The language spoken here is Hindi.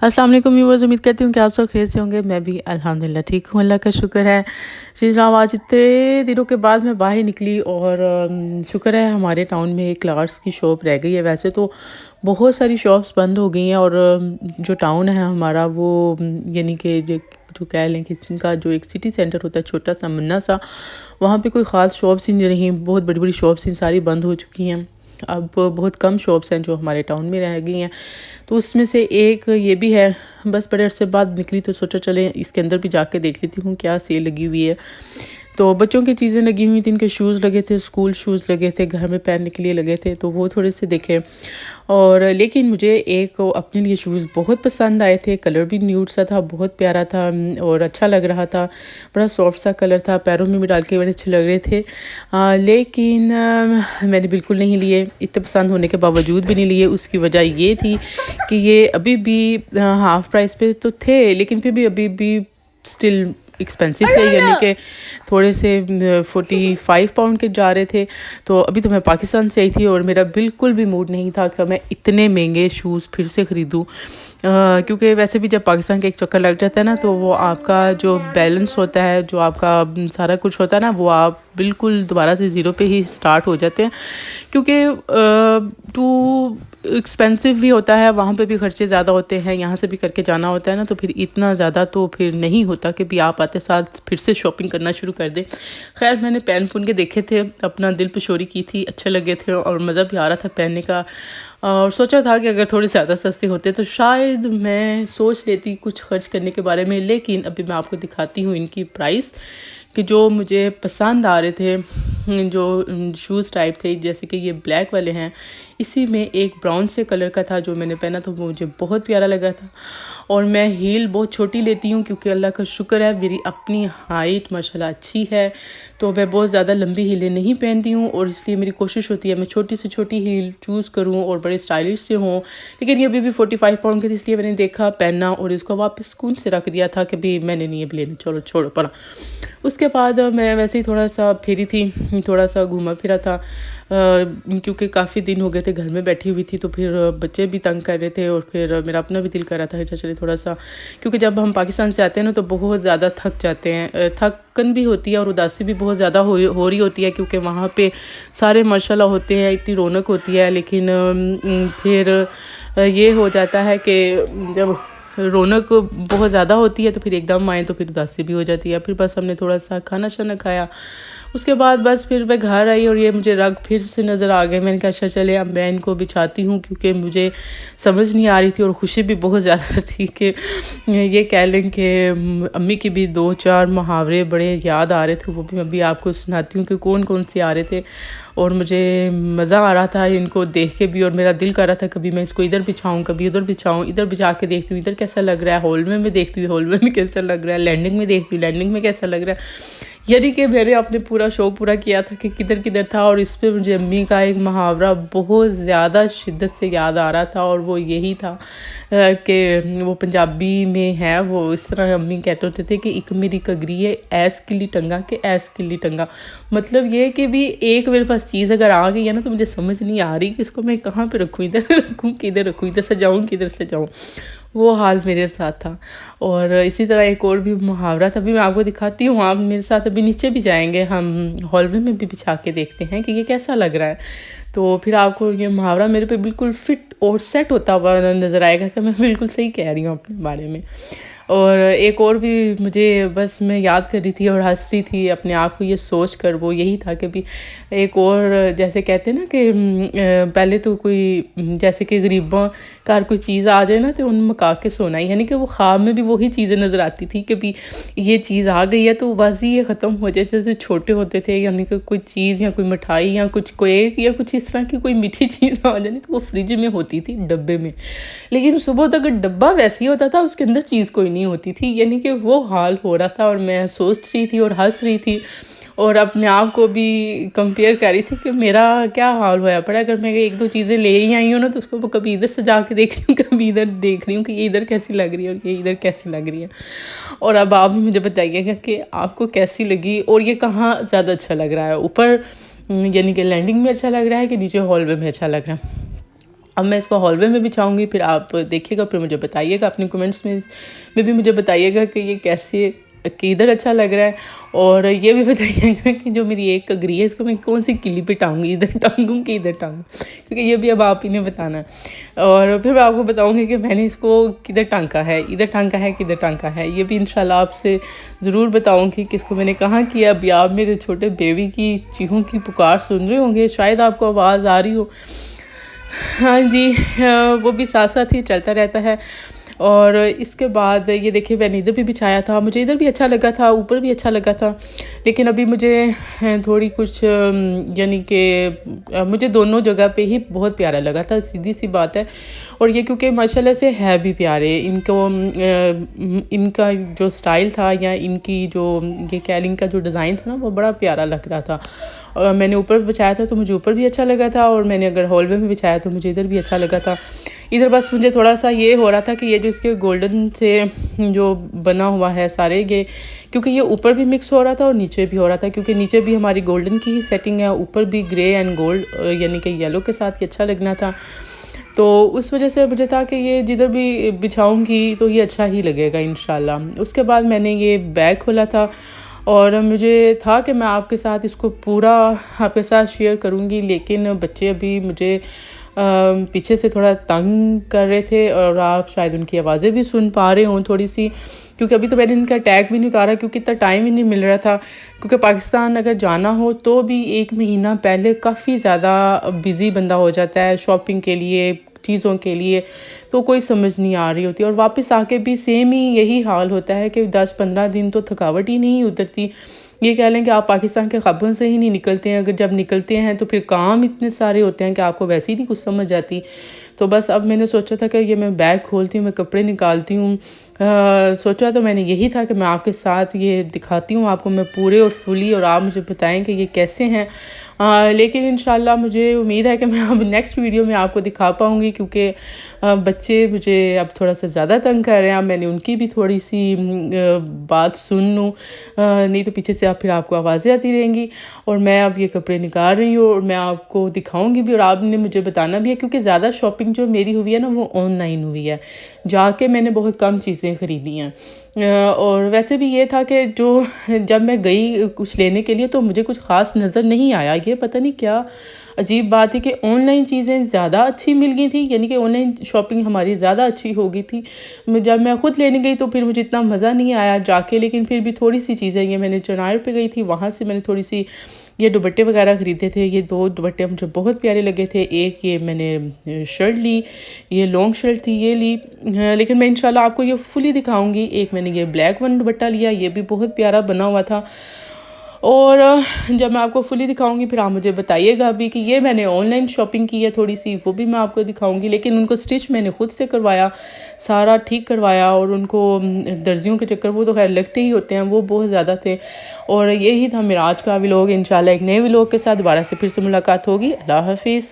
अस्सलाम वालेकुम व्यूअर्स, उम्मीद करती हूँ कि आप सब खैरियत से होंगे। मैं भी अल्हम्दुलिल्लाह ठीक हूँ, अल्लाह का शुक्र है। श्री राम, आज इतने दिनों के बाद मैं बाहर निकली और शुक्र है हमारे टाउन में एक क्लार्क्स की शॉप रह गई है। वैसे तो बहुत सारी शॉप्स बंद हो गई हैं और जो टाउन है हमारा वो यानी कि जो कह लें कि इनका जो एक सिटी सेंटर होता है छोटा सा मुन्ना सा, वहाँ पे कोई ख़ास शॉप्स ही नहीं रही। बहुत बड़ी बड़ी शॉप्स ही सारी बंद हो चुकी हैं। अब बहुत कम शॉप्स हैं जो हमारे टाउन में रह गई हैं। तो उसमें से एक ये भी है। बस बड़े अरसे बाद निकली तो सोचा चले इसके अंदर भी जाके देख लेती हूँ क्या सेल लगी हुई है। तो बच्चों की चीज़ें लगी हुई थी, इनके शूज़ लगे थे, स्कूल शूज़ लगे थे, घर में पहनने के लिए लगे थे, तो वो थोड़े से देखे। और लेकिन मुझे एक अपने लिए शूज़ बहुत पसंद आए थे। कलर भी न्यूड सा था, बहुत प्यारा था और अच्छा लग रहा था। बड़ा सॉफ्ट सा कलर था, पैरों में भी डाल के बड़े अच्छे लग रहे थे। लेकिन मैंने बिल्कुल नहीं लिए। इतने पसंद होने के बावजूद भी नहीं लिए। उसकी वजह ये थी कि ये अभी भी हाफ़ प्राइस पे तो थे, लेकिन फिर भी अभी भी स्टिल एक्सपेंसिव थे, यानी कि थोड़े से 45 पाउंड के जा रहे थे। तो अभी तो मैं पाकिस्तान से आई थी और मेरा बिल्कुल भी मूड नहीं था कि मैं इतने महंगे शूज़ फिर से ख़रीदूँ, क्योंकि वैसे भी जब पाकिस्तान का एक चक्कर लग जाता है ना, तो वो आपका जो बैलेंस होता है, जो आपका सारा कुछ होता है ना, वो आप बिल्कुल दोबारा से ज़ीरो पे ही स्टार्ट हो जाते हैं। क्योंकि टू एक्सपेंसिव भी होता है, वहाँ पे भी खर्चे ज़्यादा होते हैं, यहाँ से भी करके जाना होता है ना, तो फिर इतना ज़्यादा तो फिर नहीं होता कि भी आप आते साथ फिर से शॉपिंग करना शुरू कर दें। खैर मैंने पहन पुन के देखे थे, अपना दिल पेशोरी की थी, अच्छे लगे थे और मज़ा भी आ रहा था पहनने का। और सोचा था कि अगर थोड़े ज़्यादा सस्ते होते तो शायद मैं सोच लेती कुछ खर्च करने के बारे में। लेकिन अभी मैं आपको दिखाती हूँ इनकी प्राइस कि जो मुझे पसंद आ रहे थे, जो शूज़ टाइप थे, जैसे कि ये ब्लैक वाले हैं, इसी में एक ब्राउन से कलर का था जो मैंने पहना, तो वो मुझे बहुत प्यारा लगा था। और मैं हील बहुत छोटी लेती हूँ क्योंकि अल्लाह का शुक्र है मेरी अपनी हाइट माशाल्लाह अच्छी है, तो मैं बहुत ज़्यादा लंबी हीलें नहीं पहनती हूँ और इसलिए मेरी कोशिश होती है मैं छोटी से छोटी हील चूज़ करूँ और बड़े स्टाइलिश से हों। लेकिन ये अभी भी 45 पाउंड के थे, इसलिए मैंने देखा, पहना और इसको वापस सुकून से रख दिया था कि भी मैंने नहीं अब लेने, चलो छोड़ो पड़ा। उसके बाद मैं वैसे ही थोड़ा सा फेरी थी, थोड़ा सा घूमा फिरा था, क्योंकि काफ़ी दिन हो गए थे घर में बैठी हुई थी, तो फिर बच्चे भी तंग कर रहे थे और फिर मेरा अपना भी दिल कर रहा था कि चले थोड़ा सा, क्योंकि जब हम पाकिस्तान से आते हैं ना तो बहुत ज़्यादा थक जाते हैं, थकन भी होती है और उदासी भी बहुत ज़्यादा हो रही होती है, क्योंकि वहाँ पे सारे माशाल्लाह होते हैं, इतनी रौनक होती है। लेकिन फिर ये हो जाता है कि जब रौनक बहुत ज़्यादा होती है तो फिर एकदम आए तो फिर उदासी भी हो जाती है। फिर बस हमने थोड़ा सा खाना शाना खाया, उसके बाद बस फिर मैं घर आई और ये मुझे रग फिर से नज़र आ गए। मैंने कहा अच्छा चले अब मैं इनको बिछाती हूँ, क्योंकि मुझे समझ नहीं आ रही थी और खुशी भी बहुत ज़्यादा थी कि ये कह लें कि अम्मी की भी 2-4 मुहावरे बड़े याद आ रहे थे, वो भी मैं भी आपको सुनाती हूँ कि कौन कौन से आ रहे थे। और मुझे मज़ा आ रहा था इनको देख के भी और मेरा दिल कर रहा था कभी मैं इसको इधर बिछाऊँ, कभी उधर बिछाऊँ, इधर बिछा के देखती हूँ इधर कैसा लग रहा है, हॉल में मैं देखती हूँ हॉल में भी कैसा लग रहा है, लैंडिंग में देखती हूँ लैंडिंग में कैसा लग रहा है। यानी कि मैंने अपने पूरा शौक़ पूरा किया था कि किधर किधर था। और इस पर मुझे अम्मी का एक मुहावरा बहुत ज़्यादा शिद्दत से याद आ रहा था और वो यही था कि वो पंजाबी में है, वो इस तरह अम्मी कहते होते थे कि एक मेरी कगरी है ऐस किली टंगा के ऐस किली टंगा। मतलब ये कि भी एक मेरे पास चीज़ अगर आ गई है ना तो मुझे समझ नहीं आ रही कि इसको मैं कहाँ पे रखूँ, इधर रखूँ किधर रखूँ, इधर से जाऊँ किधर से जाऊँ, वो हाल मेरे साथ था। और इसी तरह एक और भी मुहावरा था, अभी मैं आपको दिखाती हूँ, आप मेरे साथ अभी नीचे भी जाएंगे, हम हॉलवे में भी बिछा के देखते हैं कि ये कैसा लग रहा है। तो फिर आपको ये मुहावरा मेरे पे बिल्कुल फिट और सेट होता हुआ नज़र आएगा कि मैं बिल्कुल सही कह रही हूँ अपने बारे में। और एक और भी मुझे बस मैं याद कर रही थी और हंस रही थी अपने आप को ये सोच कर, वो यही था कि भी एक और जैसे कहते हैं ना कि पहले तो कोई जैसे कि गरीबों का कोई चीज़ आ जाए ना तो उन मका के सोना ही, यानी कि वो ख्वाब में भी वही चीज़ें नज़र आती थी कि भी ये चीज़ आ गई है तो बस ही ये ख़त्म हो जाए। जैसे छोटे होते थे, यानी कि कोई चीज़ या कोई मिठाई या कुछ केक या कुछ इस तरह की कोई मीठी चीज़ आ जानी तो वो फ्रिज में होती थी डब्बे में, लेकिन सुबह तक डब्बा वैसे ही होता था, उसके अंदर चीज़ कोई नहीं होती थी। यानी कि वो हाल हो रहा था और मैं सोच रही थी और हंस रही थी और अपने आप को भी कंपेयर कर रही थी कि मेरा क्या हाल होया पड़ा। अगर मैं एक दो चीज़ें ले ही आई हूँ ना तो उसको कभी इधर से जाके देख रही हूँ, कभी इधर देख रही हूँ कि ये इधर कैसी लग रही है और ये इधर कैसी लग रही है। और अब आप भी मुझे बताइएगा कि आपको कैसी लगी और ये कहाँ ज़्यादा अच्छा लग रहा है, ऊपर यानी कि लैंडिंग में अच्छा लग रहा है कि नीचे हॉलवे में अच्छा लग रहा है। अब मैं इसको हॉलवे में बिछाऊंगी, फिर आप देखिएगा, फिर मुझे बताइएगा अपने कमेंट्स में भी मुझे बताइएगा कि ये कैसे किधर अच्छा लग रहा है। और ये भी बताइएगा कि जो मेरी एक कगरी है इसको मैं कौन सी किली पे टांगूंगी, इधर टांगूँ कि इधर टांगूँ, क्योंकि ये भी अब आप ही ने बताना है। और फिर मैं आपको बताऊंगी कि मैंने इसको किधर टांका है, इधर टांका है किधर टांका है, ये भी इंशाल्लाह आपसे ज़रूर बताऊंगी कि इसको मैंने कहाँ किया। अभी आप मेरे छोटे बेबी की चीहों की पुकार सुन रहे होंगे, शायद आपको आवाज़ आ रही हो। हाँ जी, वो भी साथ साथ ही चलता रहता है। और इसके बाद ये देखिए मैंने इधर भी बिछाया था, मुझे इधर भी अच्छा लगा था, ऊपर भी अच्छा लगा था, लेकिन अभी मुझे थोड़ी कुछ यानी कि मुझे दोनों जगह पे ही बहुत प्यारा लगा था, सीधी सी बात है। और ये क्योंकि माशाल्लाह से है भी प्यारे, इनका जो स्टाइल था या इनकी जो ये कैलिंग का जो डिज़ाइन था ना वो बड़ा प्यारा लग रहा था। और मैंने ऊपर बिछाया था तो मुझे ऊपर भी अच्छा लगा था, और मैंने अगर हॉलवे में बिछाया तो मुझे इधर भी अच्छा लगा था। इधर बस मुझे थोड़ा सा ये हो रहा था कि ये जो इसके गोल्डन से जो बना हुआ है सारे ये, क्योंकि ये ऊपर भी मिक्स हो रहा था और नीचे भी हो रहा था, क्योंकि नीचे भी हमारी गोल्डन की ही सेटिंग है, ऊपर भी ग्रे एंड गोल्ड यानी कि येलो के साथ ये अच्छा लगना था। तो उस वजह से मुझे था कि ये जिधर भी बिछाऊंगी तो ये अच्छा ही लगेगा इंशाल्लाह। उसके बाद मैंने ये बैग खोला था और मुझे था कि मैं आपके साथ इसको पूरा आपके साथ शेयर करूंगी, लेकिन बच्चे अभी मुझे पीछे से थोड़ा तंग कर रहे थे, और आप शायद उनकी आवाज़ें भी सुन पा रहे हों थोड़ी सी, क्योंकि अभी तो मैंने इनका टैग भी नहीं उतारा क्योंकि इतना टाइम ही नहीं मिल रहा था। क्योंकि पाकिस्तान अगर जाना हो तो भी 1 महीना पहले काफ़ी ज़्यादा बिज़ी बंदा हो जाता है शॉपिंग के लिए, चीज़ों के लिए, तो कोई समझ नहीं आ रही होती। और वापस आके भी सेम ही यही हाल होता है कि 10-15 दिन तो थकावट ही नहीं उतरती। ये कह लें कि आप पाकिस्तान के ख़बरों से ही नहीं निकलते हैं, अगर जब निकलते हैं तो फिर काम इतने सारे होते हैं कि आपको वैसे ही नहीं कुछ समझ आती। तो बस अब मैंने सोचा था कि ये मैं बैग खोलती हूँ, मैं कपड़े निकालती हूँ, सोचा तो मैंने यही था कि मैं आपके साथ ये दिखाती हूँ आपको मैं पूरे और फुली, और आप मुझे बताएं कि ये कैसे हैं। लेकिन इंशाल्लाह मुझे उम्मीद है कि मैं अब नेक्स्ट वीडियो में आपको दिखा पाऊँगी, क्योंकि बच्चे मुझे अब थोड़ा सा ज़्यादा तंग कर रहे हैं। अब मैंने उनकी भी थोड़ी सी बात सुन लूँ, नहीं तो पीछे से फिर आपको आवाज़ें आती रहेंगी। और मैं अब ये कपड़े निकाल रही हूँ और मैं आपको दिखाऊंगी भी, और आपने मुझे बताना भी है, क्योंकि ज़्यादा शॉपिंग जो मेरी हुई है ना वो ऑनलाइन हुई है, जाके मैंने बहुत कम चीज़ें ख़रीदी हैं। और वैसे भी ये था कि जो जब मैं गई कुछ लेने के लिए तो मुझे कुछ ख़ास नज़र नहीं आया। ये पता नहीं क्या अजीब बात है कि ऑनलाइन चीज़ें ज़्यादा अच्छी मिल गई थी, यानी कि ऑनलाइन शॉपिंग हमारी ज़्यादा अच्छी हो गई थी। जब मैं ख़ुद लेने गई तो फिर मुझे इतना मज़ा नहीं आया जाके, लेकिन फिर भी थोड़ी सी चीज़ें, ये मैंने चनार पे गई थी, वहाँ से मैंने थोड़ी सी ये दुपट्टे वगैरह ख़रीदे थे। ये 2 दुपट्टे मुझे बहुत प्यारे लगे थे। एक ये मैंने शर्ट ली, ये लॉन्ग शर्ट थी, ये ली, लेकिन मैं इंशाल्लाह आपको ये फुली दिखाऊंगी। एक मैंने ये ब्लैक वन दुपट्टा लिया, ये भी बहुत प्यारा बना हुआ था। और जब मैं आपको फुली दिखाऊंगी फिर आप मुझे बताइएगा अभी कि ये मैंने ऑनलाइन शॉपिंग की है थोड़ी सी, वो भी मैं आपको दिखाऊंगी। लेकिन उनको स्टिच मैंने खुद से करवाया, सारा ठीक करवाया, और उनको दर्जियों के चक्कर वो तो खैर लगते ही होते हैं, वो बहुत ज़्यादा थे। और यही था मेरा आज का व्लॉग। इंशाल्लाह एक नए व्लॉग के साथ दोबारा से फिर से मुलाकात होगी। अल्लाह हाफिज़।